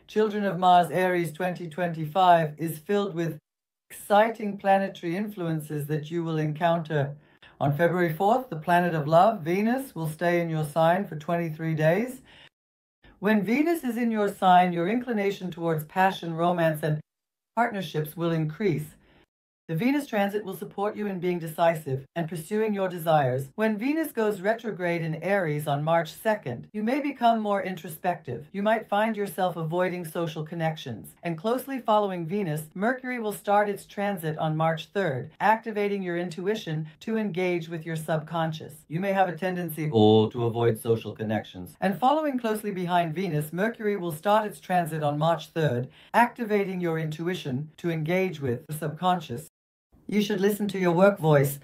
Children of Mars, Aries 2025 is filled with exciting planetary influences that you will encounter. On February 4th, the planet of love, Venus, will stay in your sign for 23 days. When Venus is in your sign, your inclination towards passion, romance, and partnerships will increase. The Venus transit will support you in being decisive and pursuing your desires. When Venus goes retrograde in Aries on March 2nd, you may become more introspective. You might find yourself avoiding social connections. And closely following Venus, Mercury will start its transit on March 3rd, activating your intuition to engage with your subconscious. You may have a tendency to avoid social connections. And following closely behind Venus, Mercury will start its transit on March 3rd, activating your intuition to engage with the subconscious. You should listen to your work voice.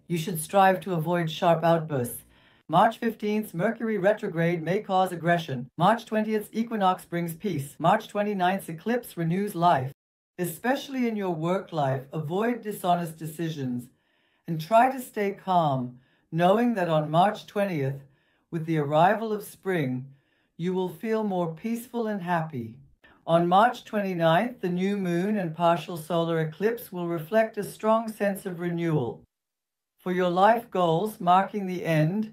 You should strive to avoid sharp outbursts. March 15th, Mercury retrograde may cause aggression. March 20th, equinox brings peace. March 29th, eclipse renews life. Especially in your work life, avoid dishonest decisions and try to stay calm, knowing that on March 20th, with the arrival of spring, you will feel more peaceful and happy. On March 29th, the new moon and partial solar eclipse will reflect a strong sense of renewal. For your life goals, marking the end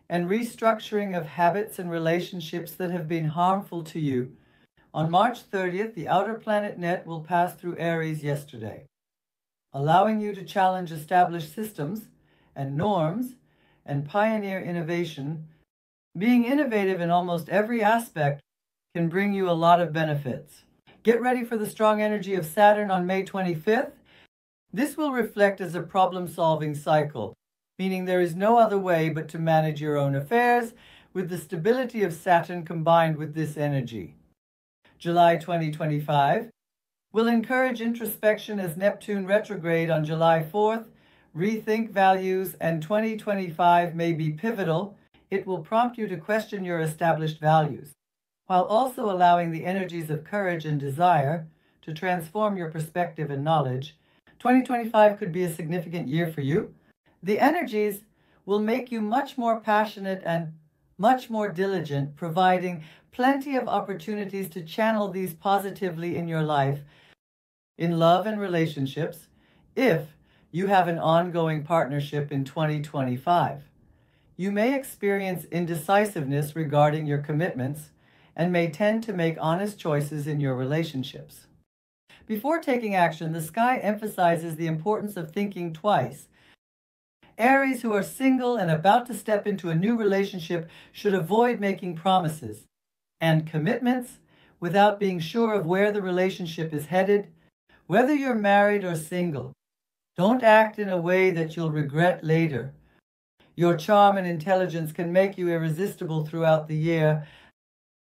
and restructuring of habits and relationships that have been harmful to you. On March 30th, the outer planet net will pass through Aries yesterday, allowing you to challenge established systems and norms and pioneer innovation. Being innovative in almost every aspect can bring you a lot of benefits. Get ready for the strong energy of Saturn on May 25th. This will reflect as a problem-solving cycle, meaning there is no other way but to manage your own affairs with the stability of Saturn combined with this energy. July 2025 will encourage introspection as Neptune retrograde on July 4th. Rethink values, and 2025 may be pivotal. It will prompt you to question your established values, while also allowing the energies of courage and desire to transform your perspective and knowledge. 2025 could be a significant year for you. The energies will make you much more passionate and much more diligent, providing plenty of opportunities to channel these positively in your life, in love and relationships, if you have an ongoing partnership in 2025. You may experience indecisiveness regarding your commitments and may tend to make honest choices in your relationships. Before taking action, the sky emphasizes the importance of thinking twice. Aries who are single and about to step into a new relationship should avoid making promises and commitments without being sure of where the relationship is headed. Whether you're married or single, don't act in a way that you'll regret later. Your charm and intelligence can make you irresistible throughout the year.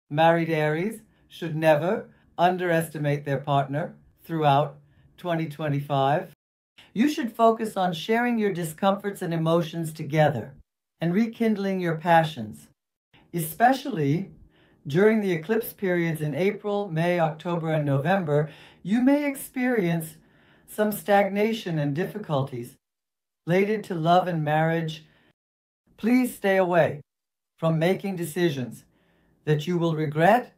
Married Aries should never underestimate their partner throughout 2025. You should focus on sharing your discomforts and emotions together and rekindling your passions, especially during the eclipse periods in April, May, October, and November. You may experience some stagnation and difficulties related to love and marriage. Please stay away from making decisions that you will regret.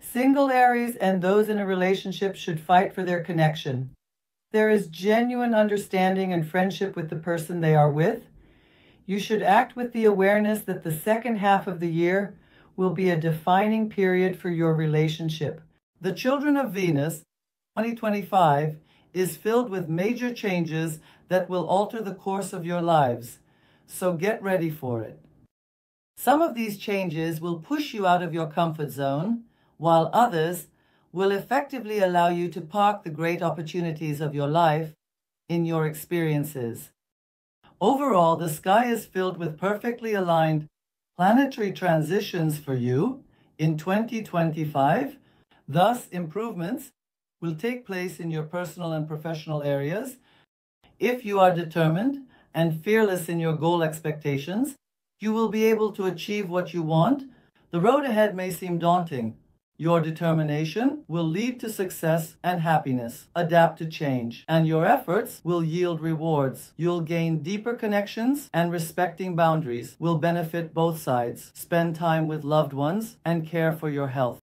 Single Aries and those in a relationship should fight for their connection. There is genuine understanding and friendship with the person they are with. You should act with the awareness that the second half of the year will be a defining period for your relationship. The children of Venus, 2025, is filled with major changes that will alter the course of your lives. So get ready for it. Some of these changes will push you out of your comfort zone, while others will effectively allow you to park the great opportunities of your life in your experiences. Overall, the sky is filled with perfectly aligned planetary transitions for you in 2025. Thus, improvements will take place in your personal and professional areas. If you are determined and fearless in your goal expectations, you will be able to achieve what you want. The road ahead may seem daunting. Your determination will lead to success and happiness. Adapt to change, and your efforts will yield rewards. You'll gain deeper connections, and respecting boundaries will benefit both sides. Spend time with loved ones and care for your health.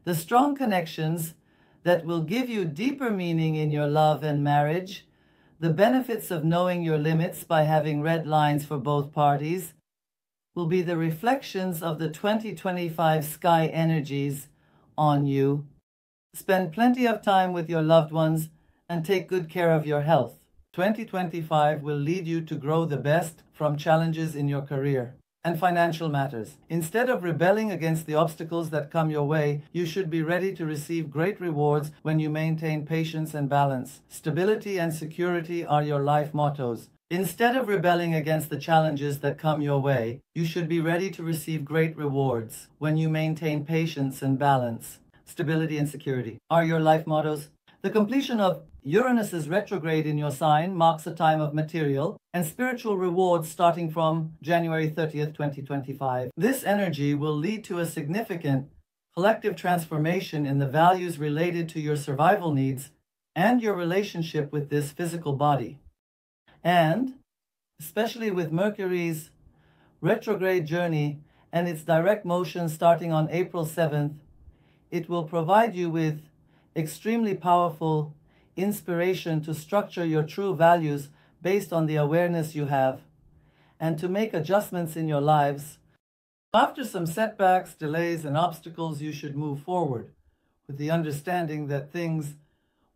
the strong connections that will give you deeper meaning in your love and marriage, the benefits of knowing your limits by having red lines for both parties, will be the reflections of the 2025 sky energies on you. Spend plenty of time with your loved ones and take good care of your health. 2025 will lead you to grow the best from challenges in your career and financial matters. Instead of rebelling against the obstacles that come your way, you should be ready to receive great rewards when you maintain patience and balance. Stability and security are your life mottos. Instead of rebelling against the challenges that come your way, you should be ready to receive great rewards when you maintain patience and balance. Stability and security are your life mottos. The completion of Uranus's retrograde in your sign marks a time of material and spiritual rewards starting from January 30th, 2025. This energy will lead to a significant collective transformation in the values related to your survival needs and your relationship with this physical body. And, especially with Mercury's retrograde journey and its direct motion starting on April 7th, it will provide you with extremely powerful inspiration to structure your true values based on the awareness you have and to make adjustments in your lives. After some setbacks, delays, and obstacles, you should move forward with the understanding that things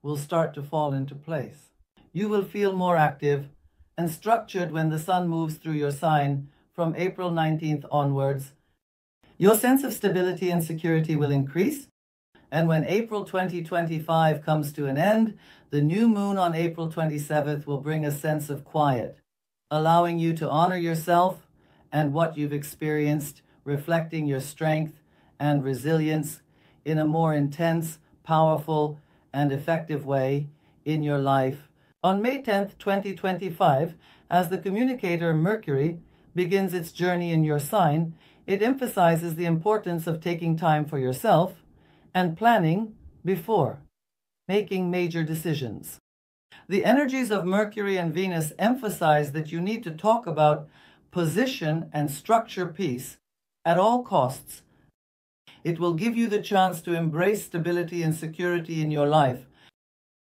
will start to fall into place. You will feel more active and structured when the sun moves through your sign from April 19th onwards. Your sense of stability and security will increase. And when April 2025 comes to an end, the new moon on April 27th will bring a sense of quiet, allowing you to honor yourself and what you've experienced, reflecting your strength and resilience in a more intense, powerful, and effective way in your life. On May 10th, 2025, as the communicator Mercury begins its journey in your sign, it emphasizes the importance of taking time for yourself and planning before making major decisions. The energies of Mercury and Venus emphasize that you need to talk about position and structure peace at all costs. It will give you the chance to embrace stability and security in your life.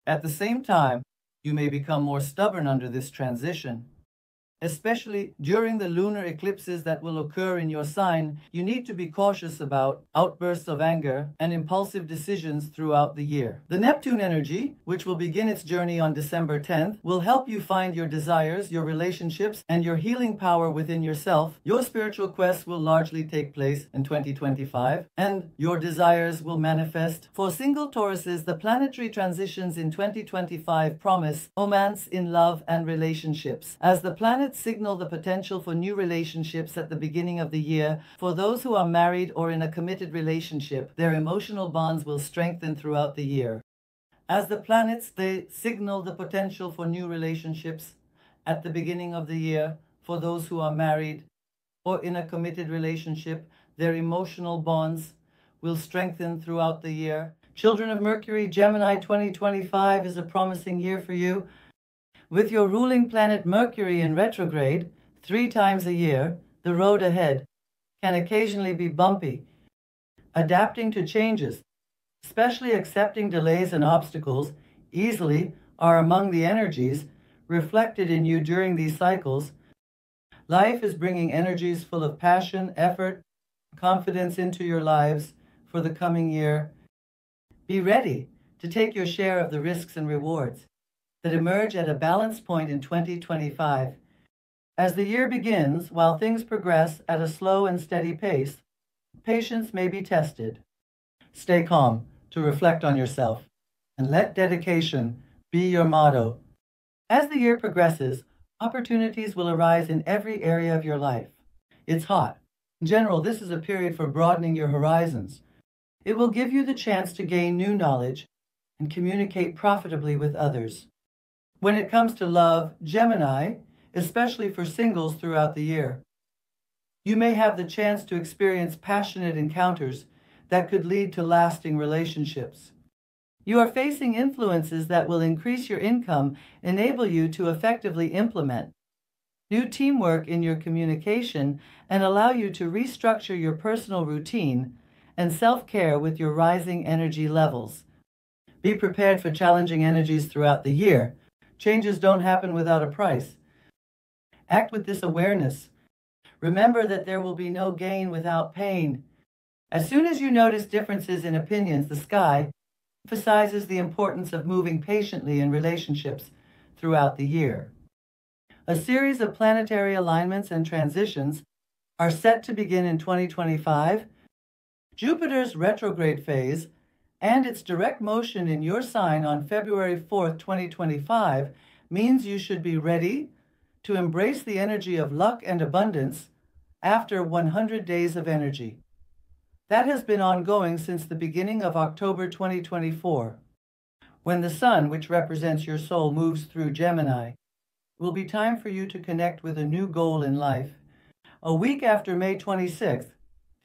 At the same time, you may become more stubborn under this transition. Especially during the lunar eclipses that will occur in your sign, you need to be cautious about outbursts of anger and impulsive decisions throughout the year. The Neptune energy, which will begin its journey on December 10th, will help you find your desires, your relationships, and your healing power within yourself. Your spiritual quest will largely take place in 2025, and your desires will manifest. For single Tauruses, the planetary transitions in 2025 promise romance in love and relationships. As the planets signal the potential for new relationships at the beginning of the year, for those who are married or in a committed relationship, their emotional bonds will strengthen throughout the year. As the planets, they signal the potential for new relationships at the beginning of the year, for those who are married or in a committed relationship, their emotional bonds will strengthen throughout the year. Children of Mercury, Gemini, 2025 is a promising year for you. With your ruling planet Mercury in retrograde 3 times a year, the road ahead can occasionally be bumpy. Adapting to changes, especially accepting delays and obstacles easily, are among the energies reflected in you during these cycles. Life is bringing energies full of passion, effort, confidence into your lives for the coming year. Be ready to take your share of the risks and rewards that emerge at a balanced point in 2025. As the year begins, while things progress at a slow and steady pace, patience may be tested. Stay calm to reflect on yourself, and let dedication be your motto. As the year progresses, opportunities will arise in every area of your life. It's hot. In general, this is a period for broadening your horizons. It will give you the chance to gain new knowledge and communicate profitably with others. When it comes to love, Gemini, especially for singles throughout the year, you may have the chance to experience passionate encounters that could lead to lasting relationships. You are facing influences that will increase your income, enable you to effectively implement new teamwork in your communication, and allow you to restructure your personal routine and self-care with your rising energy levels. Be prepared for challenging energies throughout the year. Changes don't happen without a price. Act with this awareness. Remember that there will be no gain without pain. As soon as you notice differences in opinions, the sky emphasizes the importance of moving patiently in relationships throughout the year. A series of planetary alignments and transitions are set to begin in 2025. Jupiter's retrograde phase and its direct motion in your sign on February 4th, 2025 means you should be ready to embrace the energy of luck and abundance after 100 days of energy. That has been ongoing since the beginning of October 2024. When the sun, which represents your soul, moves through Gemini, it will be time for you to connect with a new goal in life. A week after May 26th,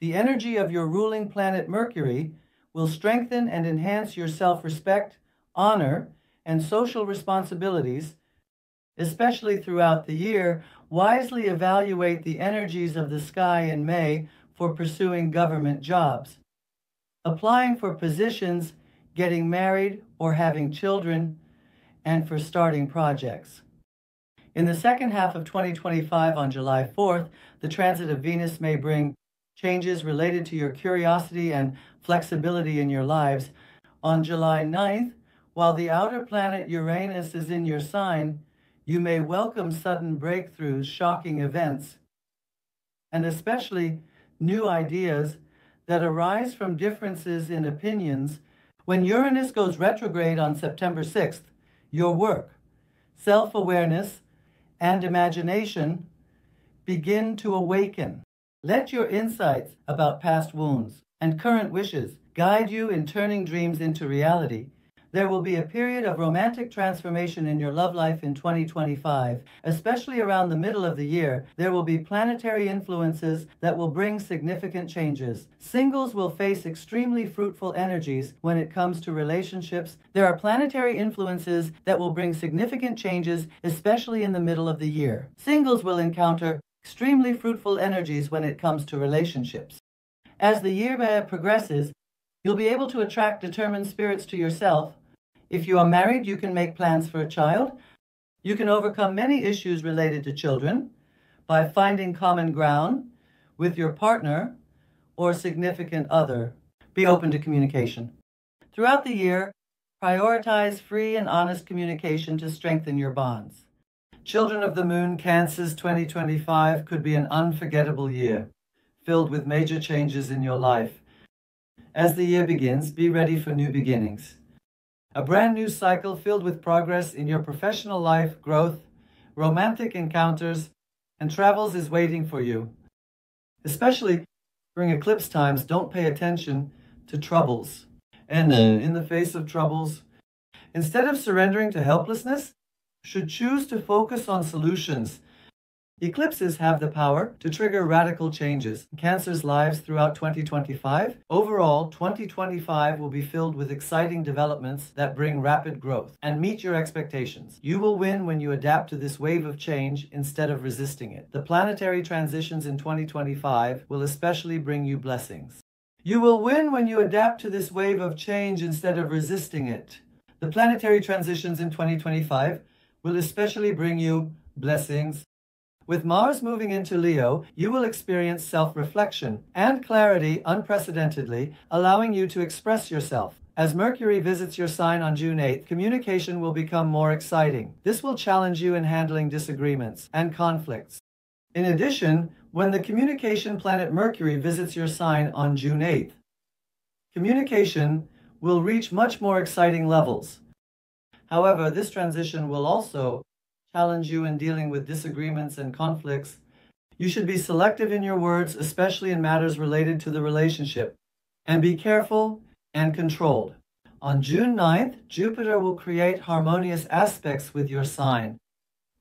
the energy of your ruling planet Mercury will strengthen and enhance your self-respect, honor, and social responsibilities. Especially throughout the year, wisely evaluate the energies of the sky in May for pursuing government jobs, applying for positions, getting married or having children, and for starting projects. In the second half of 2025, on July 4th, the transit of Venus may bring changes related to your curiosity and flexibility in your lives. On July 9th, while the outer planet Uranus is in your sign, you may welcome sudden breakthroughs, shocking events, and especially new ideas that arise from differences in opinions. When Uranus goes retrograde on September 6th, your work, self-awareness, and imagination begin to awaken. Let your insights about past wounds and current wishes guide you in turning dreams into reality. There will be a period of romantic transformation in your love life in 2025, especially around the middle of the year. There will be planetary influences that will bring significant changes. Singles will face extremely fruitful energies when it comes to relationships. There are planetary influences that will bring significant changes, especially in the middle of the year. Singles will encounter extremely fruitful energies when it comes to relationships. As the year progresses, you'll be able to attract determined spirits to yourself. If you are married, you can make plans for a child. You can overcome many issues related to children by finding common ground with your partner or significant other. Be open to communication. Throughout the year, prioritize free and honest communication to strengthen your bonds. Children of the Moon, Cancer's 2025 could be an unforgettable year, filled with major changes in your life. As the year begins, be ready for new beginnings. A brand new cycle filled with progress in your professional life, growth, romantic encounters, and travels is waiting for you. Especially during eclipse times, don't pay attention to troubles. And in the face of troubles, instead of surrendering to helplessness, should choose to focus on solutions. Eclipses have the power to trigger radical changes in Cancer's lives throughout 2025. Overall, 2025 will be filled with exciting developments that bring rapid growth and meet your expectations. You will win when you adapt to this wave of change instead of resisting it. The planetary transitions in 2025 will especially bring you blessings. You will win when you adapt to this wave of change instead of resisting it. The planetary transitions in 2025 will especially bring you blessings. With Mars moving into Leo, you will experience self-reflection and clarity unprecedentedly, allowing you to express yourself. As Mercury visits your sign on June 8th, communication will become more exciting. This will challenge you in handling disagreements and conflicts. In addition, when the communication planet Mercury visits your sign on June 8th, communication will reach much more exciting levels. However, this transition will also challenge you in dealing with disagreements and conflicts. You should be selective in your words, especially in matters related to the relationship, and be careful and controlled. On June 9th, Jupiter will create harmonious aspects with your sign,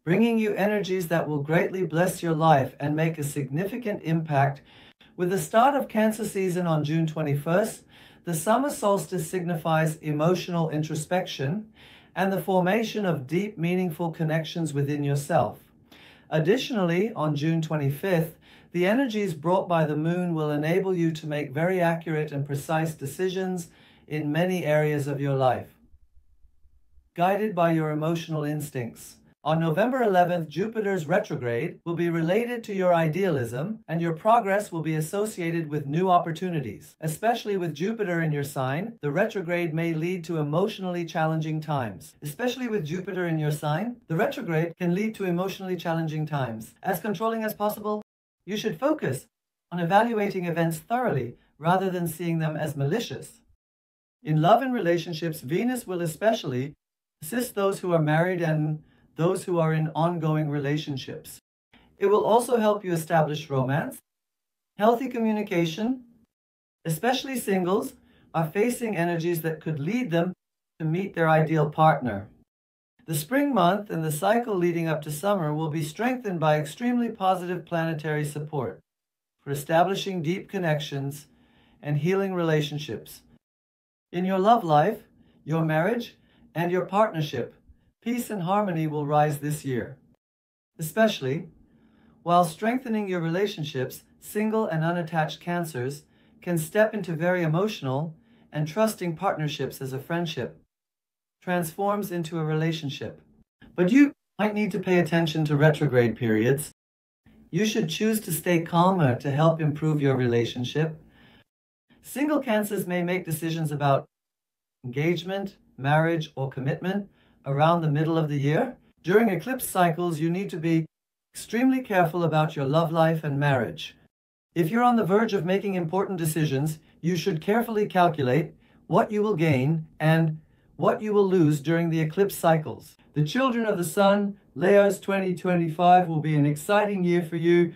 bringing you energies that will greatly bless your life and make a significant impact. With the start of Cancer season on June 21st, the summer solstice signifies emotional introspection and the formation of deep, meaningful connections within yourself. Additionally, on June 25th, The energies brought by the moon will enable you to make very accurate and precise decisions in many areas of your life, guided by your emotional instincts. On November 11th, Jupiter's retrograde will be related to your idealism, and your progress will be associated with new opportunities. Especially with Jupiter in your sign, the retrograde may lead to emotionally challenging times. Especially with Jupiter in your sign, the retrograde can lead to emotionally challenging times. As controlling as possible, you should focus on evaluating events thoroughly rather than seeing them as malicious. In love and relationships, Venus will especially assist those who are married and those who are in ongoing relationships. It will also help you establish romance. Healthy communication, especially singles, are facing energies that could lead them to meet their ideal partner. The spring month and the cycle leading up to summer will be strengthened by extremely positive planetary support for establishing deep connections and healing relationships. In your love life, your marriage, and your partnership, peace and harmony will rise this year. Especially, while strengthening your relationships, single and unattached Cancers can step into very emotional and trusting partnerships as a friendship transforms into a relationship. But you might need to pay attention to retrograde periods. You should choose to stay calmer to help improve your relationship. Single Cancers may make decisions about engagement, marriage, or commitment around the middle of the year. During eclipse cycles, you need to be extremely careful about your love life and marriage. If you're on the verge of making important decisions, you should carefully calculate what you will gain and what you will lose during the eclipse cycles. The children of the sun, Leo's 2025 will be an exciting year for you.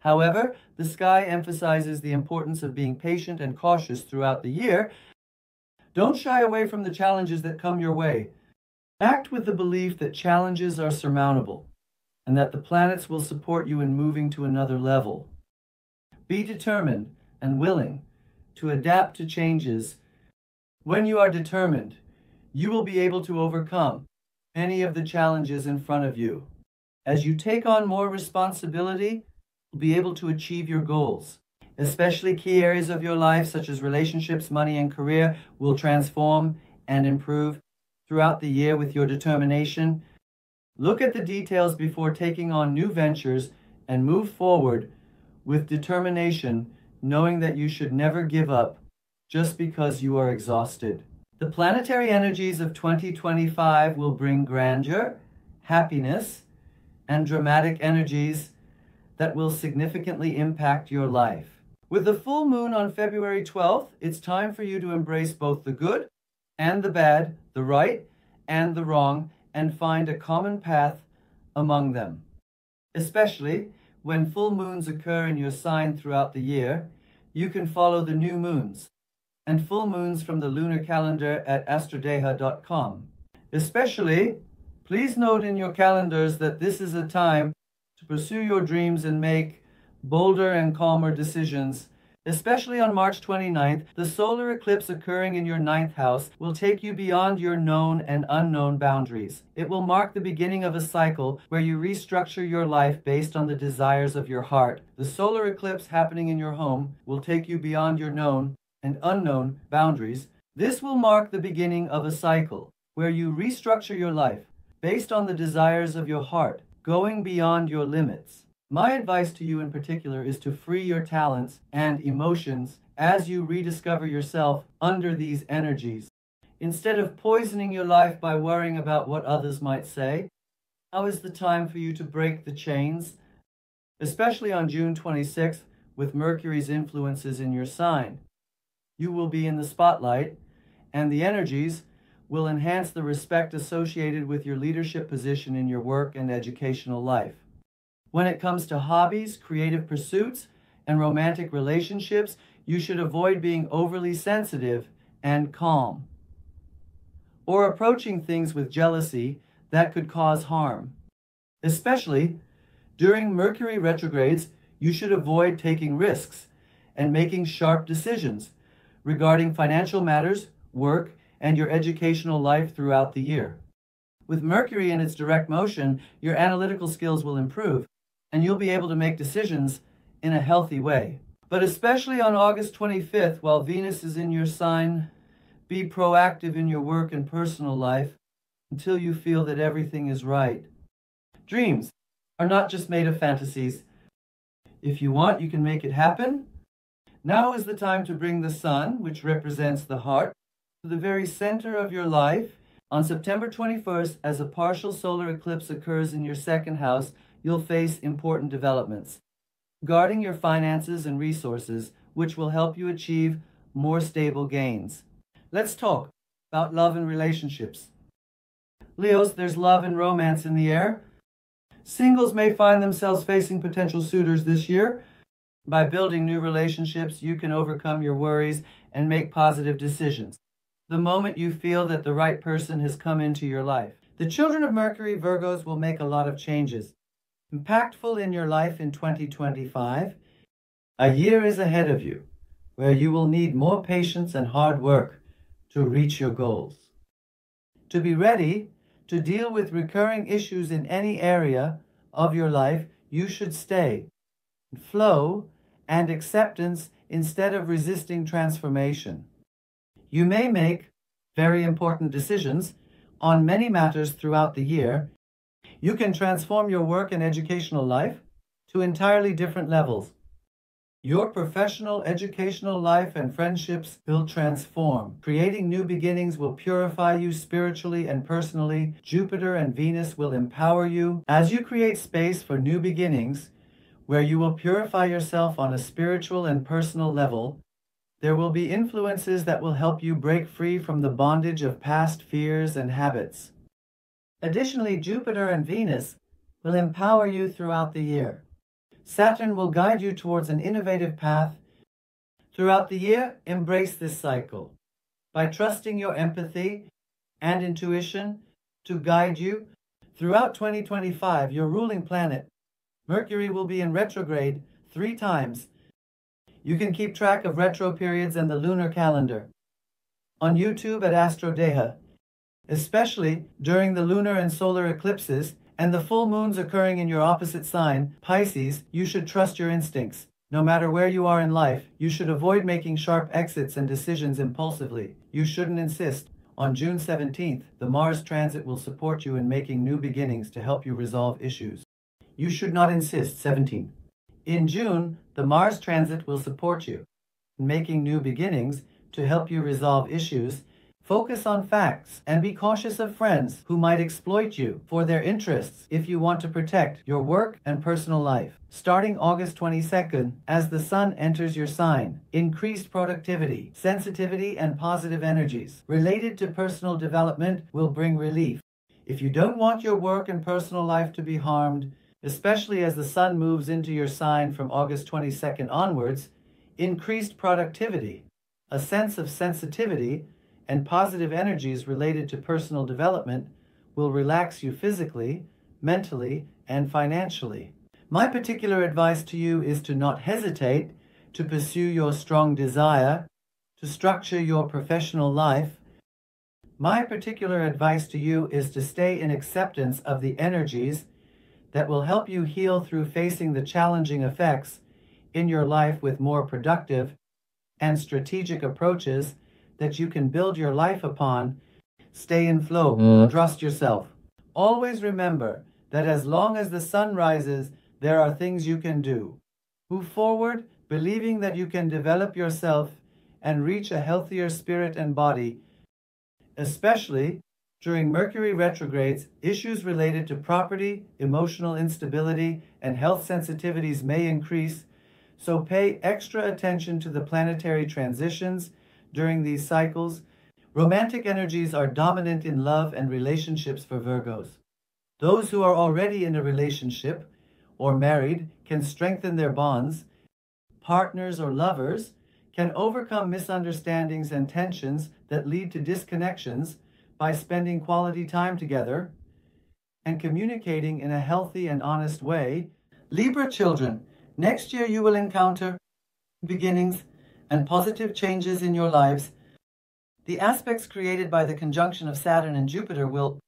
However, the sky emphasizes the importance of being patient and cautious throughout the year. Don't shy away from the challenges that come your way. Act with the belief that challenges are surmountable and that the planets will support you in moving to another level. Be determined and willing to adapt to changes. When you are determined, you will be able to overcome any of the challenges in front of you. As you take on more responsibility, you'll be able to achieve your goals. Especially key areas of your life, such as relationships, money, and career, will transform and improve throughout the year with your determination. Look at the details before taking on new ventures and move forward with determination, knowing that you should never give up just because you are exhausted. The planetary energies of 2025 will bring grandeur, happiness, and dramatic energies that will significantly impact your life. With the full moon on February 12th, it's time for you to embrace both the good and the bad, the right and the wrong, and find a common path among them. Especially when full moons occur in your sign throughout the year, you can follow the new moons and full moons from the lunar calendar at astrodeha.com. Especially, please note in your calendars that this is a time to pursue your dreams and make bolder and calmer decisions. Especially on March 29th, the solar eclipse occurring in your 9th house will take you beyond your known and unknown boundaries. It will mark the beginning of a cycle where you restructure your life based on the desires of your heart. The solar eclipse happening in your home will take you beyond your known and unknown boundaries. This will mark the beginning of a cycle where you restructure your life based on the desires of your heart, going beyond your limits. My advice to you in particular is to free your talents and emotions as you rediscover yourself under these energies. Instead of poisoning your life by worrying about what others might say, now is the time for you to break the chains, especially on June 26th with Mercury's influences in your sign. You will be in the spotlight, and the energies will enhance the respect associated with your leadership position in your work and educational life. When it comes to hobbies, creative pursuits, and romantic relationships, you should avoid being overly sensitive and calm, or approaching things with jealousy that could cause harm. Especially during Mercury retrogrades, you should avoid taking risks and making sharp decisions regarding financial matters, work, and your educational life throughout the year. With Mercury in its direct motion, your analytical skills will improve, and you'll be able to make decisions in a healthy way. But especially on August 25th, while Venus is in your sign, be proactive in your work and personal life until you feel that everything is right. Dreams are not just made of fantasies. If you want, you can make it happen. Now is the time to bring the sun, which represents the heart, to the very center of your life. On September 21st, as a partial solar eclipse occurs in your second house, you'll face important developments regarding your finances and resources, which will help you achieve more stable gains. Let's talk about love and relationships. Leos, there's love and romance in the air. Singles may find themselves facing potential suitors this year. By building new relationships, you can overcome your worries and make positive decisions the moment you feel that the right person has come into your life. The children of Mercury, Virgos, will make a lot of changes impactful in your life in 2025. A year is ahead of you where you will need more patience and hard work to reach your goals. To be ready to deal with recurring issues in any area of your life, you should stay in flow and acceptance instead of resisting transformation. You may make very important decisions on many matters throughout the year. You can transform your work and educational life to entirely different levels. Your professional, educational life and friendships will transform. Creating new beginnings will purify you spiritually and personally. Jupiter and Venus will empower you. As you create space for new beginnings, where you will purify yourself on a spiritual and personal level, there will be influences that will help you break free from the bondage of past fears and habits. Additionally, Jupiter and Venus will empower you throughout the year. Saturn will guide you towards an innovative path. Throughout the year, embrace this cycle by trusting your empathy and intuition to guide you. Throughout 2025, your ruling planet, Mercury, will be in retrograde 3 times. You can keep track of retro periods and the lunar calendar on YouTube at Astrodeha, especially during the lunar and solar eclipses and the full moons occurring in your opposite sign, Pisces. You should trust your instincts. No matter where you are in life, you should avoid making sharp exits and decisions impulsively. You shouldn't insist. On June 17th, the Mars transit will support you in making new beginnings to help you resolve issues. You should not insist. 17. In June, the Mars transit will support you in making new beginnings to help you resolve issues. Focus on facts and be cautious of friends who might exploit you for their interests if you want to protect your work and personal life. Starting August 22nd, as the sun enters your sign, increased productivity, sensitivity, and positive energies related to personal development will bring relief. If you don't want your work and personal life to be harmed, especially as the sun moves into your sign from August 22nd onwards, increased productivity, a sense of sensitivity, and positive energies related to personal development will relax you physically, mentally, and financially. My particular advice to you is to not hesitate to pursue your strong desire to structure your professional life. My particular advice to you is to stay in acceptance of the energies that will help you heal through facing the challenging effects in your life with more productive and strategic approaches that you can build your life upon. Stay in flow. Trust yourself. Always remember that as long as the sun rises, there are things you can do. Move forward, believing that you can develop yourself and reach a healthier spirit and body. Especially during Mercury retrogrades, issues related to property, emotional instability, and health sensitivities may increase, so pay extra attention to the planetary transitions during these cycles. Romantic energies are dominant in love and relationships for Virgos. Those who are already in a relationship or married can strengthen their bonds. Partners or lovers can overcome misunderstandings and tensions that lead to disconnections by spending quality time together and communicating in a healthy and honest way. Libra children, next year you will encounter beginnings and positive changes in your lives. The aspects created by the conjunction of Saturn and Jupiter will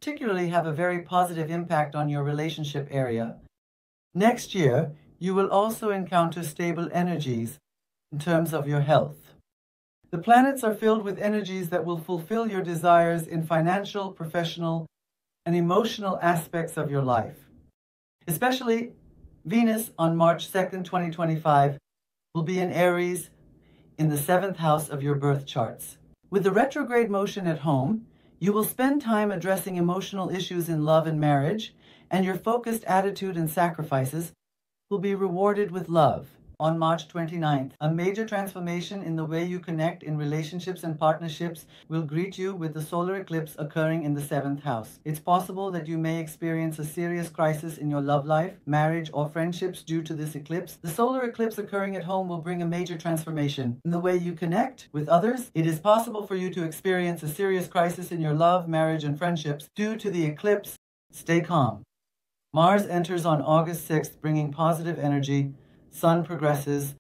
particularly have a very positive impact on your relationship area. Next year, You will also encounter stable energies in terms of your health. The planets are filled with energies that will fulfill your desires in financial, professional, and emotional aspects of your life. Especially Venus on March 2nd, 2025 will be in Aries in the 7th house of your birth charts. With the retrograde motion at home, you will spend time addressing emotional issues in love and marriage, and your focused attitude and sacrifices will be rewarded with love. On March 29th, a major transformation in the way you connect in relationships and partnerships will greet you with the solar eclipse occurring in the 7th house. It's possible that you may experience a serious crisis in your love life, marriage, or friendships due to this eclipse. The solar eclipse occurring at home will bring a major transformation in the way you connect with others. It is possible for you to experience a serious crisis in your love, marriage, and friendships due to the eclipse. Stay calm. Mars enters on August 6th, bringing positive energy. Sun progresses.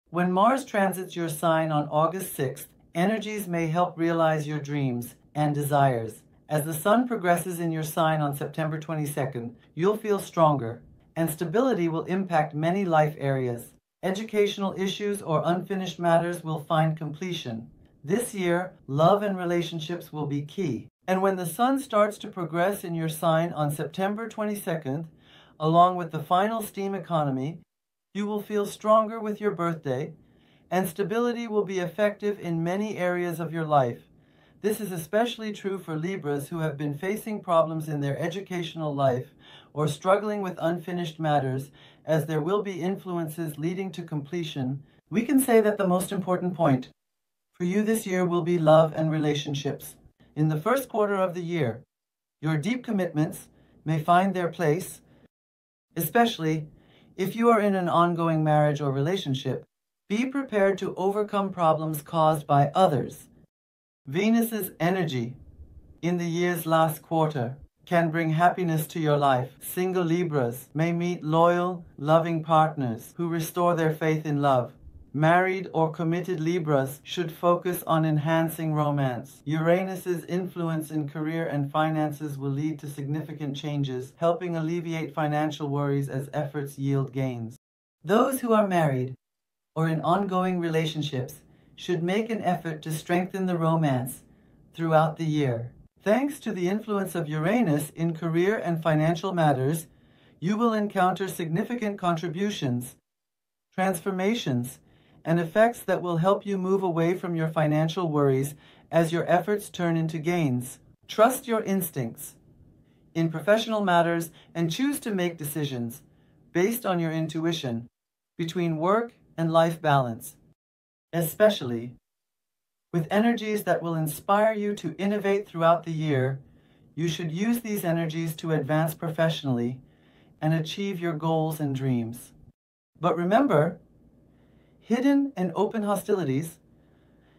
When Mars transits your sign on August 6th, energies may help realize your dreams and desires. As the Sun progresses in your sign on September 22nd, you'll feel stronger, and stability will impact many life areas. Educational issues or unfinished matters will find completion. This year, love and relationships will be key. And when the Sun starts to progress in your sign on September 22nd, along with the final steam economy, you will feel stronger with your birthday, and stability will be effective in many areas of your life. This is especially true for Libras who have been facing problems in their educational life or struggling with unfinished matters, as there will be influences leading to completion. We can say that the most important point for you this year will be love and relationships. In the first quarter of the year, your deep commitments may find their place, especially if you are in an ongoing marriage or relationship. Be prepared to overcome problems caused by others. Venus's energy in the year's last quarter can bring happiness to your life. Single Libras may meet loyal, loving partners who restore their faith in love. Married or committed Libras should focus on enhancing romance. Uranus's influence in career and finances will lead to significant changes, helping alleviate financial worries as efforts yield gains. Those who are married or in ongoing relationships should make an effort to strengthen the romance throughout the year. Thanks to the influence of Uranus in career and financial matters, you will encounter significant contributions, transformations, and effects that will help you move away from your financial worries as your efforts turn into gains. Trust your instincts in professional matters and choose to make decisions based on your intuition between work and life balance, especially with energies that will inspire you to innovate throughout the year. You should use these energies to advance professionally and achieve your goals and dreams. But remember, hidden and open hostilities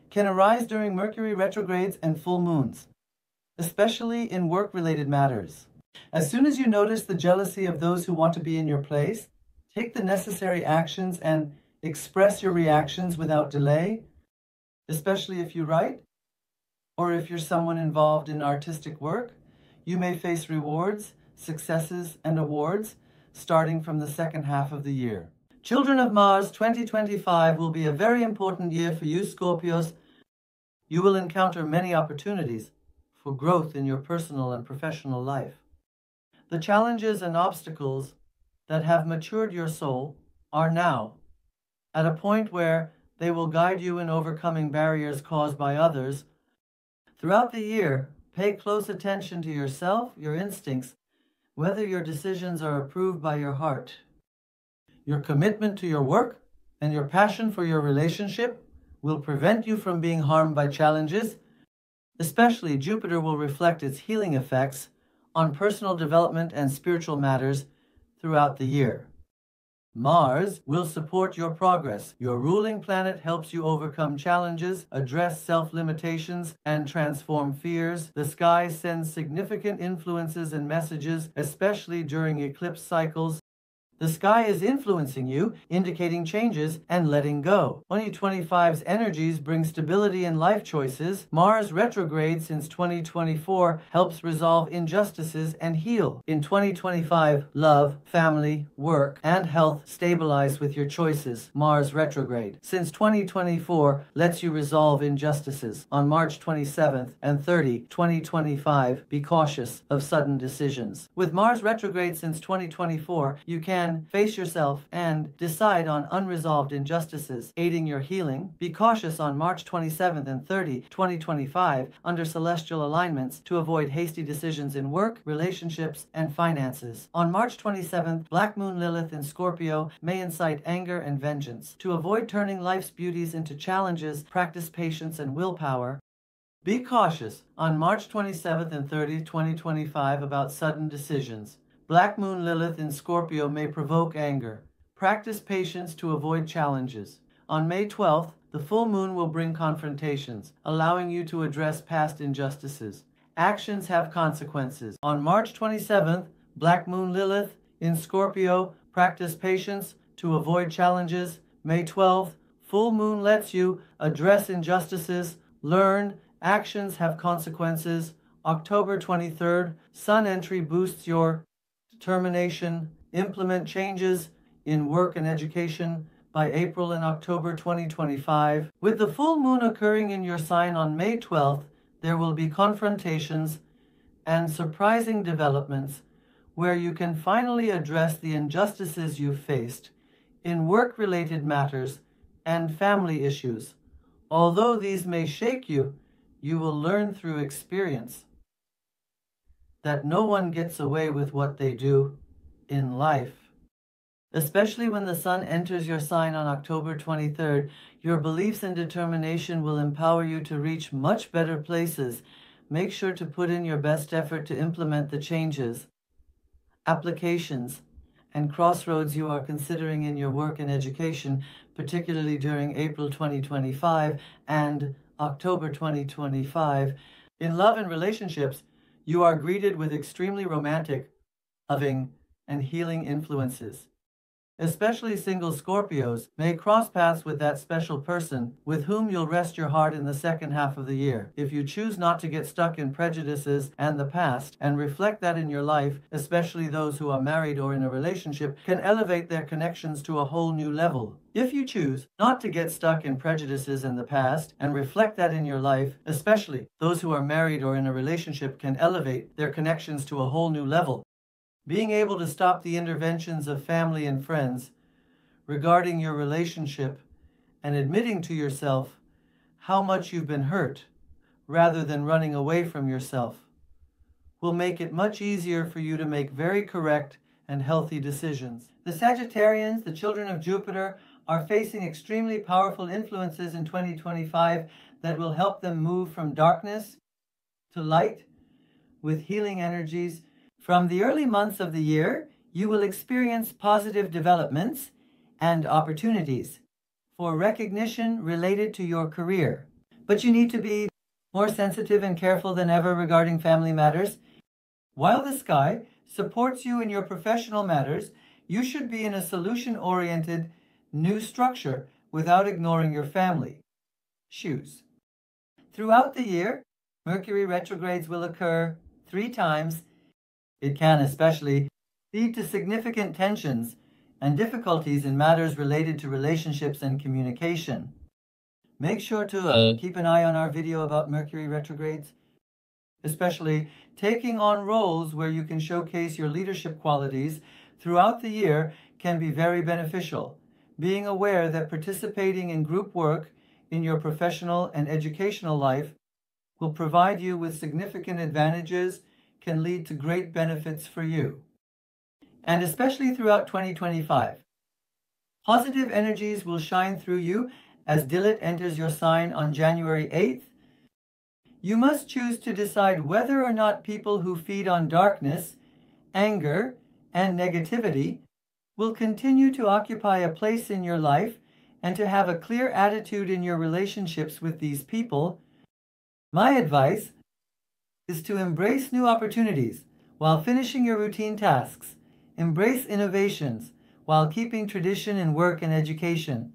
can arise during Mercury retrogrades and full moons, especially in work-related matters. As soon as you notice the jealousy of those who want to be in your place, take the necessary actions and express your reactions without delay, especially if you write or if you're someone involved in artistic work. You may face rewards, successes, and awards starting from the second half of the year. Children of Mars, 2025 will be a very important year for you, Scorpios. You will encounter many opportunities for growth in your personal and professional life. The challenges and obstacles that have matured your soul are now at a point where they will guide you in overcoming barriers caused by others. Throughout the year, pay close attention to yourself, your instincts, whether your decisions are approved by your heart. Your commitment to your work and your passion for your relationship will prevent you from being harmed by challenges. Especially, Jupiter will reflect its healing effects on personal development and spiritual matters throughout the year. Mars will support your progress. Your ruling planet helps you overcome challenges, address self-limitations, and transform fears. The sky sends significant influences and messages, especially during eclipse cycles, The sky is influencing you, indicating changes and letting go. 2025's energies bring stability in life choices. Mars retrograde since 2024 helps resolve injustices and heal. In 2025, love, family, work, and health stabilize with your choices. Mars retrograde since 2024 lets you resolve injustices. On March 27th and 30, 2025, be cautious of sudden decisions. With Mars retrograde since 2024, you can face yourself and decide on unresolved injustices, aiding your healing. Be cautious on March 27th and 30, 2025, under celestial alignments to avoid hasty decisions in work, relationships, and finances. On March 27th, Black Moon Lilith in Scorpio may incite anger and vengeance. To avoid turning life's beauties into challenges, practice patience and willpower. Be cautious on March 27th and 30, 2025 about sudden decisions. Black Moon Lilith in Scorpio may provoke anger. Practice patience to avoid challenges. On May 12th, the full moon will bring confrontations, allowing you to address past injustices. Actions have consequences. On March 27th, Black Moon Lilith in Scorpio, practice patience to avoid challenges. May 12th, full moon lets you address injustices, learn, actions have consequences. October 23rd, sun entry boosts your determination, implement changes in work and education by April and October 2025. With the full moon occurring in your sign on May 12th, there will be confrontations and surprising developments where you can finally address the injustices you've faced in work-related matters and family issues. Although these may shake you, you will learn through experience that no one gets away with what they do in life. Especially when the sun enters your sign on October 23rd, your beliefs and determination will empower you to reach much better places. Make sure to put in your best effort to implement the changes, applications, and crossroads you are considering in your work and education, particularly during April 2025 and October 2025. In love and relationships, you are greeted with extremely romantic, loving, and healing influences. Especially single Scorpios may cross paths with that special person with whom you'll rest your heart in the second half of the year. If you choose not to get stuck in prejudices and the past and reflect that in your life, especially those who are married or in a relationship, can elevate their connections to a whole new level. If you choose not to get stuck in prejudices in the past and reflect that in your life, especially those who are married or in a relationship, can elevate their connections to a whole new level. Being able to stop the interventions of family and friends regarding your relationship and admitting to yourself how much you've been hurt rather than running away from yourself will make it much easier for you to make very correct and healthy decisions. The Sagittarians, the children of Jupiter, are facing extremely powerful influences in 2025 that will help them move from darkness to light with healing energies. From the early months of the year, you will experience positive developments and opportunities for recognition related to your career. But you need to be more sensitive and careful than ever regarding family matters. While the sky supports you in your professional matters, you should be in a solution-oriented new structure without ignoring your family. Shoes. Throughout the year, Mercury retrogrades will occur 3 times. It can especially lead to significant tensions and difficulties in matters related to relationships and communication. Make sure to keep an eye on our video about Mercury retrogrades, especially taking on roles where you can showcase your leadership qualities throughout the year can be very beneficial. Being aware that participating in group work in your professional and educational life will provide you with significant advantages can lead to great benefits for you. And especially throughout 2025. Positive energies will shine through you as Lilith enters your sign on January 8th. You must choose to decide whether or not people who feed on darkness, anger, and negativity will continue to occupy a place in your life and to have a clear attitude in your relationships with these people. My advice is to embrace new opportunities while finishing your routine tasks. Embrace innovations while keeping tradition in work and education.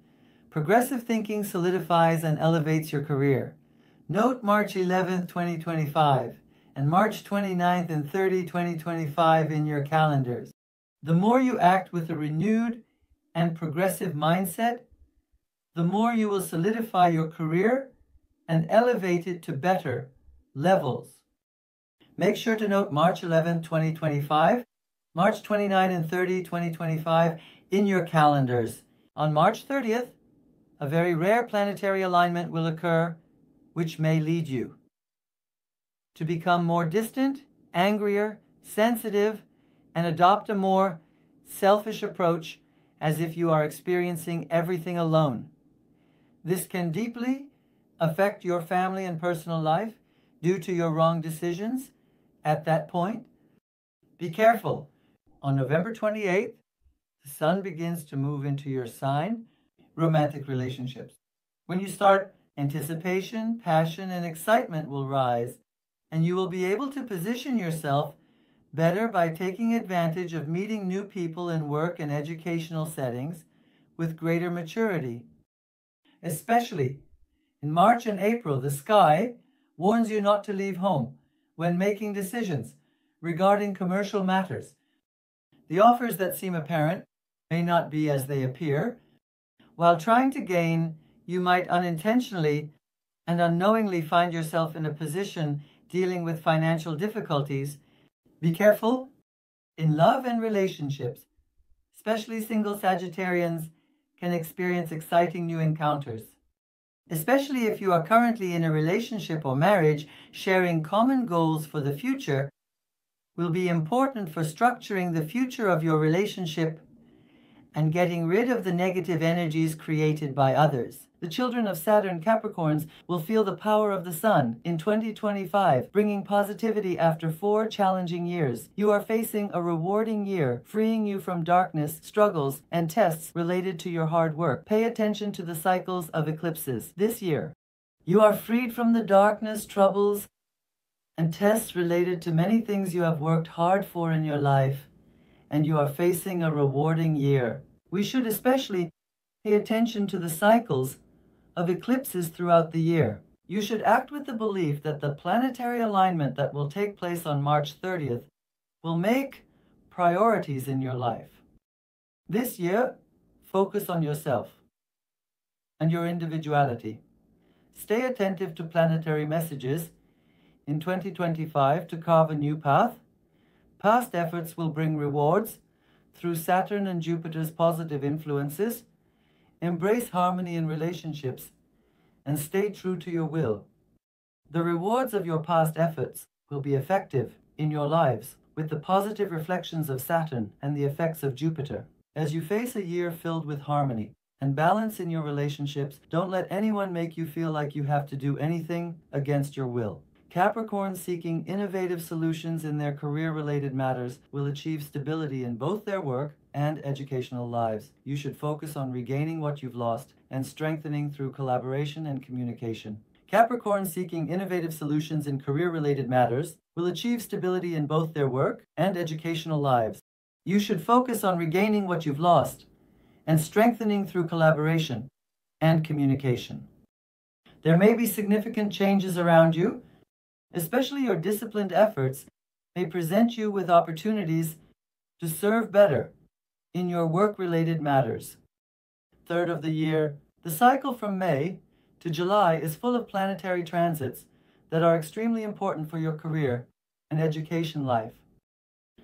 Progressive thinking solidifies and elevates your career. Note March 11th, 2025 and March 29th and 30th, 2025 in your calendars. The more you act with a renewed and progressive mindset, the more you will solidify your career and elevate it to better levels. Make sure to note March 11, 2025, March 29 and 30, 2025 in your calendars. On March 30th, a very rare planetary alignment will occur, which may lead you to become more distant, angrier, sensitive, and adopt a more selfish approach as if you are experiencing everything alone. This can deeply affect your family and personal life due to your wrong decisions at that point. Be careful. On November 28th, the sun begins to move into your sign, romantic relationships. When you start, anticipation, passion, and excitement will rise, and you will be able to position yourself better by taking advantage of meeting new people in work and educational settings with greater maturity. Especially in March and April, the sky warns you not to leave home when making decisions regarding commercial matters. The offers that seem apparent may not be as they appear. While trying to gain, you might unintentionally and unknowingly find yourself in a position dealing with financial difficulties. Be careful in love and relationships. Especially single Sagittarians can experience exciting new encounters. Especially if you are currently in a relationship or marriage, sharing common goals for the future will be important for structuring the future of your relationship and getting rid of the negative energies created by others. The children of Saturn Capricorns will feel the power of the sun in 2025, bringing positivity after 4 challenging years. You are facing a rewarding year, freeing you from darkness, struggles, and tests related to your hard work. Pay attention to the cycles of eclipses this year. You are freed from the darkness, troubles, and tests related to many things you have worked hard for in your life, and you are facing a rewarding year. We should especially pay attention to the cycles of eclipses throughout the year. You should act with the belief that the planetary alignment that will take place on March 30th will make priorities in your life. This year, focus on yourself and your individuality. Stay attentive to planetary messages in 2025 to carve a new path. Past efforts will bring rewards through Saturn and Jupiter's positive influences. Embrace harmony in relationships and stay true to your will. The rewards of your past efforts will be effective in your lives with the positive reflections of Saturn and the effects of Jupiter. As you face a year filled with harmony and balance in your relationships, don't let anyone make you feel like you have to do anything against your will. Capricorns seeking innovative solutions in their career-related matters will achieve stability in both their work and educational lives. You should focus on regaining what you've lost and strengthening through collaboration and communication. Capricorns seeking innovative solutions in career-related matters will achieve stability in both their work and educational lives. You should focus on regaining what you've lost and strengthening through collaboration and communication. There may be significant changes around you. Especially your disciplined efforts may present you with opportunities to serve better in your work-related matters. Third of the year, the cycle from May to July is full of planetary transits that are extremely important for your career and education life.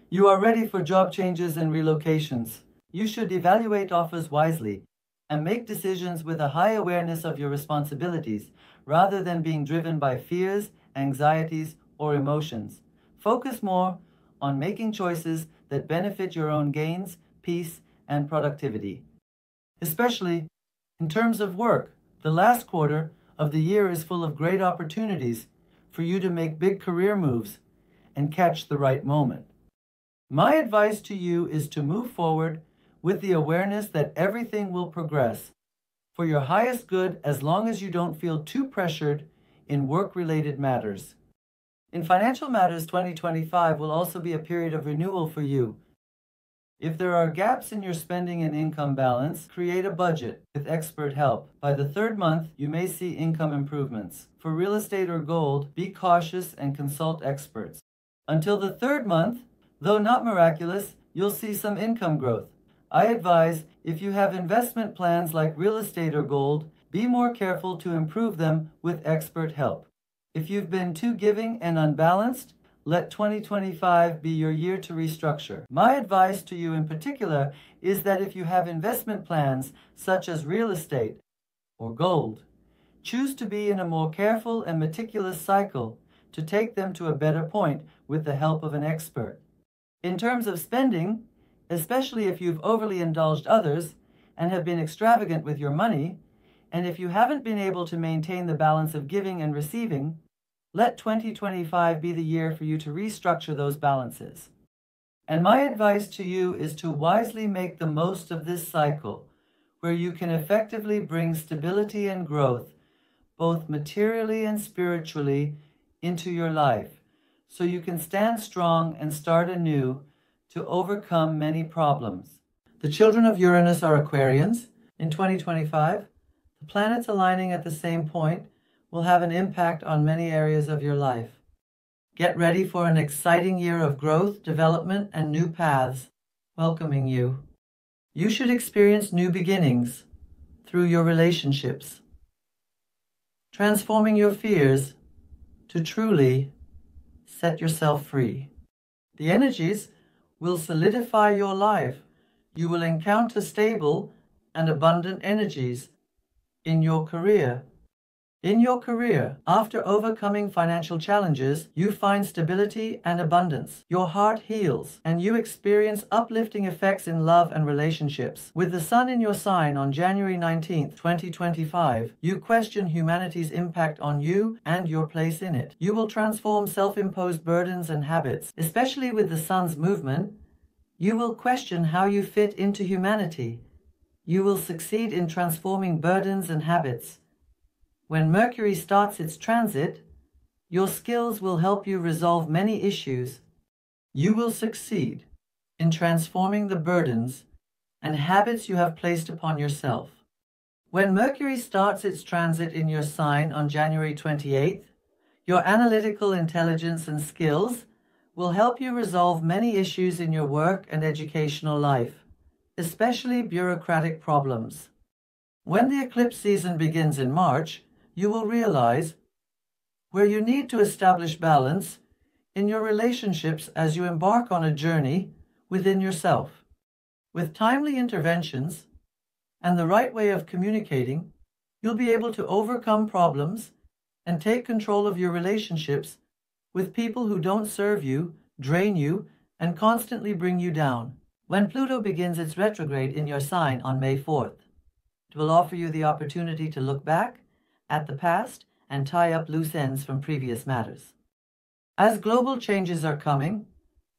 You are ready for job changes and relocations. You should evaluate offers wisely and make decisions with a high awareness of your responsibilities rather than being driven by fears, anxieties, or emotions. Focus more on making choices that benefit your own gains, peace, and productivity. Especially in terms of work, the last quarter of the year is full of great opportunities for you to make big career moves and catch the right moment. My advice to you is to move forward with the awareness that everything will progress for your highest good as long as you don't feel too pressured in work-related matters. In financial matters, 2025 will also be a period of renewal for you. If there are gaps in your spending and income balance, create a budget with expert help. By the third month, you may see income improvements. For real estate or gold, be cautious and consult experts. Until the third month, though not miraculous, you'll see some income growth. I advise, if you have investment plans like real estate or gold, be more careful to improve them with expert help. If you've been too giving and unbalanced, let 2025 be your year to restructure. My advice to you in particular is that if you have investment plans such as real estate or gold, choose to be in a more careful and meticulous cycle to take them to a better point with the help of an expert. In terms of spending, especially if you've overly indulged others and have been extravagant with your money, and if you haven't been able to maintain the balance of giving and receiving, let 2025 be the year for you to restructure those balances. And my advice to you is to wisely make the most of this cycle, where you can effectively bring stability and growth, both materially and spiritually, into your life, so you can stand strong and start anew to overcome many problems. The children of Uranus are Aquarians. In 2025, the planets aligning at the same point will have an impact on many areas of your life. Get ready for an exciting year of growth, development, and new paths welcoming you. You should experience new beginnings through your relationships, transforming your fears to truly set yourself free. The energies will solidify your life. You will encounter stable and abundant energies in your career. In your career, after overcoming financial challenges, you find stability and abundance. Your heart heals, and you experience uplifting effects in love and relationships. With the sun in your sign on January 19th, 2025, you question humanity's impact on you and your place in it. You will transform self-imposed burdens and habits. Especially with the sun's movement, you will question how you fit into humanity. You will succeed in transforming burdens and habits. When Mercury starts its transit, your skills will help you resolve many issues. You will succeed in transforming the burdens and habits you have placed upon yourself. When Mercury starts its transit in your sign on January 28th, your analytical intelligence and skills will help you resolve many issues in your work and educational life, especially bureaucratic problems. When the eclipse season begins in March, you will realize where you need to establish balance in your relationships as you embark on a journey within yourself. With timely interventions and the right way of communicating, you'll be able to overcome problems and take control of your relationships with people who don't serve you, drain you, and constantly bring you down. When Pluto begins its retrograde in your sign on May 4th, it will offer you the opportunity to look back at the past and tie up loose ends from previous matters. As global changes are coming,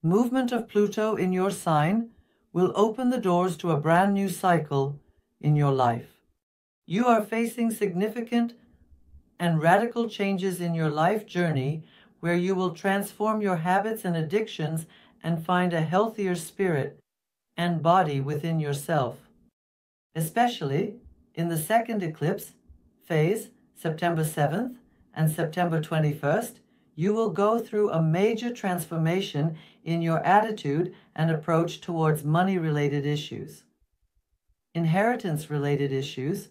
movement of Pluto in your sign will open the doors to a brand new cycle in your life. You are facing significant and radical changes in your life journey where you will transform your habits and addictions and find a healthier spirit and body within yourself. Especially in the second eclipse phase, September 7th and September 21st, you will go through a major transformation in your attitude and approach towards money-related issues, inheritance-related issues,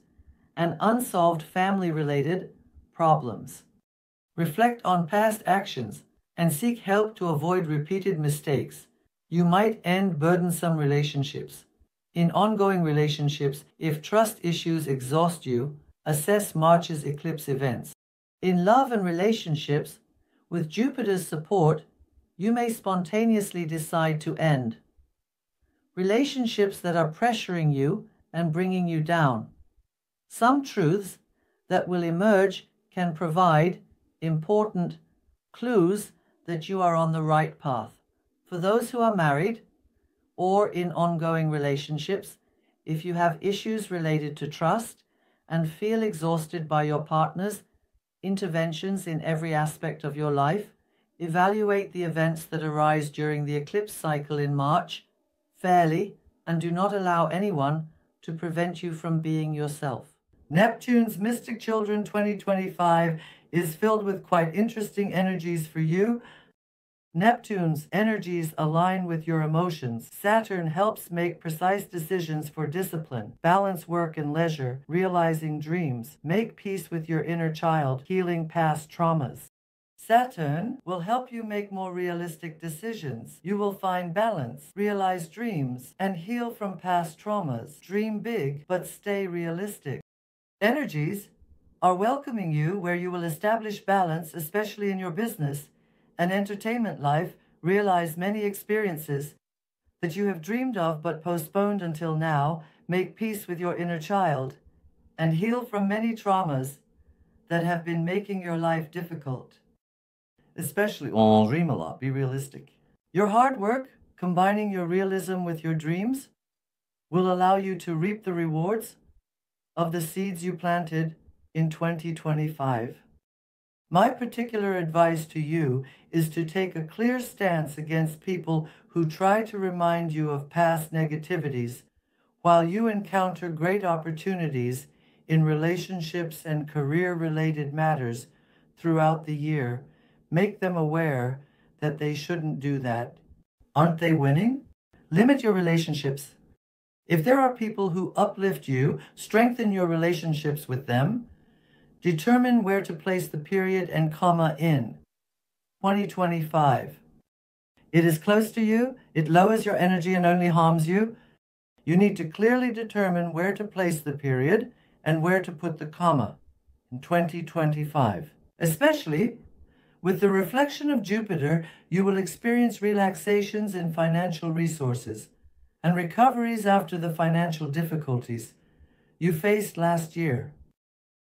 and unsolved family-related problems. Reflect on past actions and seek help to avoid repeated mistakes. You might end burdensome relationships. In ongoing relationships, if trust issues exhaust you, assess March's eclipse events. In love and relationships, with Jupiter's support, you may spontaneously decide to end relationships that are pressuring you and bringing you down. Some truths that will emerge can provide important clues that you are on the right path. For those who are married or in ongoing relationships, if you have issues related to trust and feel exhausted by your partner's interventions in every aspect of your life, evaluate the events that arise during the eclipse cycle in March, fairly, and do not allow anyone to prevent you from being yourself. Neptune's Mystic Children 2025 is filled with quite interesting energies for you. Neptune's energies align with your emotions. Saturn helps make precise decisions for discipline, balance work and leisure, realizing dreams, make peace with your inner child, healing past traumas. Saturn will help you make more realistic decisions. You will find balance, realize dreams, and heal from past traumas. Dream big, but stay realistic. Energies are welcoming you where you will establish balance, especially in your business and entertainment life, realize many experiences that you have dreamed of but postponed until now, make peace with your inner child, and heal from many traumas that have been making your life difficult. Especially, dream a lot, be realistic. Your hard work, combining your realism with your dreams, will allow you to reap the rewards of the seeds you planted in 2025. My particular advice to you is to take a clear stance against people who try to remind you of past negativities while you encounter great opportunities in relationships and career-related matters throughout the year. Make them aware that they shouldn't do that. Aren't they winning? Limit your relationships. If there are people who uplift you, strengthen your relationships with them. Determine where to place the period and comma in 2025. It is close to you, it lowers your energy and only harms you. You need to clearly determine where to place the period and where to put the comma in 2025. Especially with the reflection of Jupiter, you will experience relaxations in financial resources and recoveries after the financial difficulties you faced last year.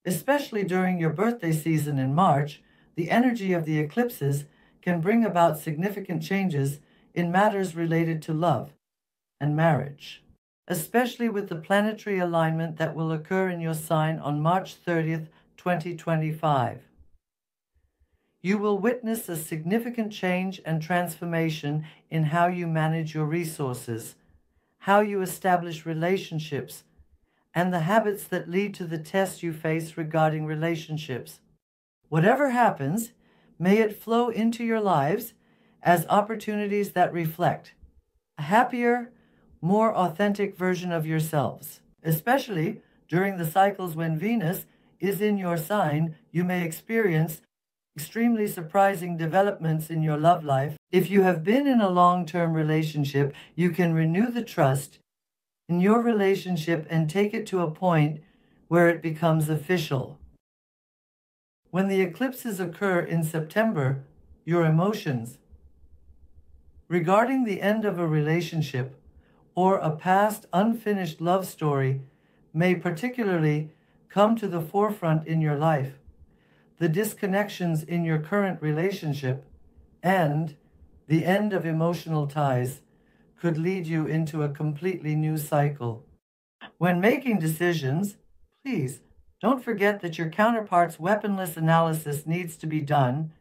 Especially during your birthday season in March, the energy of the eclipses can bring about significant changes in matters related to love and marriage, especially with the planetary alignment that will occur in your sign on March 30th, 2025. You will witness a significant change and transformation in how you manage your resources, how you establish relationships, and the habits that lead to the tests you face regarding relationships. Whatever happens, may it flow into your lives as opportunities that reflect a happier, more authentic version of yourselves. Especially during the cycles when Venus is in your sign, you may experience extremely surprising developments in your love life. If you have been in a long-term relationship, you can renew the trust in your relationship and take it to a point where it becomes official. When the eclipses occur in September, your emotions regarding the end of a relationship or a past unfinished love story may particularly come to the forefront in your life. The disconnections in your current relationship and the end of emotional ties could lead you into a completely new cycle. When making decisions, please don't forget that your counterpart's weaponless analysis needs to be done